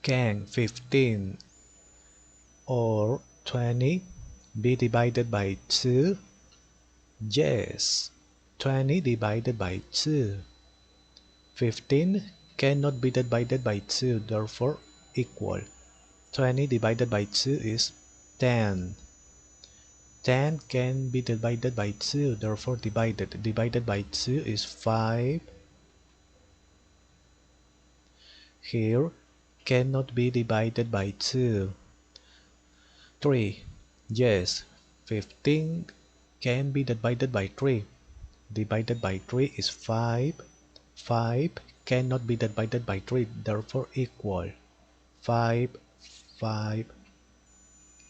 Can 15 or 20 be divided by 2? Yes, 20 divided by 2. 15 cannot be divided by 2, therefore equal. 20 divided by 2 is 10. 10 can be divided by 2, therefore divided. Divided by 2 is 5. Here cannot be divided by 2. 3. Yes, 15 can be divided by 3. Divided by 3 is 5. 5 cannot be divided by 3, therefore equal. 5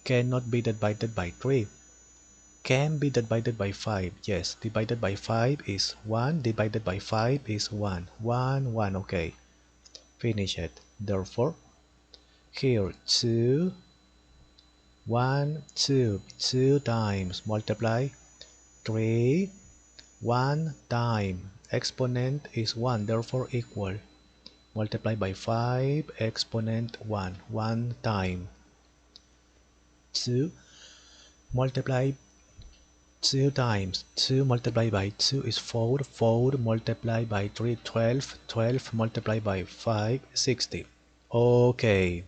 cannot be divided by 3. Can be divided by 5. Yes, divided by 5 is 1. Divided by 5 is 1. 1, 1. Okay. Finish it. Therefore, here 2, 1, 2. 2 times. Multiply. 3, 1 time. Exponent is 1. Therefore, equal. Multiply by 5. Exponent 1. 1 time. 2. Multiply 2 times. 2 multiplied by 2 is 4. 4 multiplied by 3, 12. 12 multiplied by 5, 60. Okay.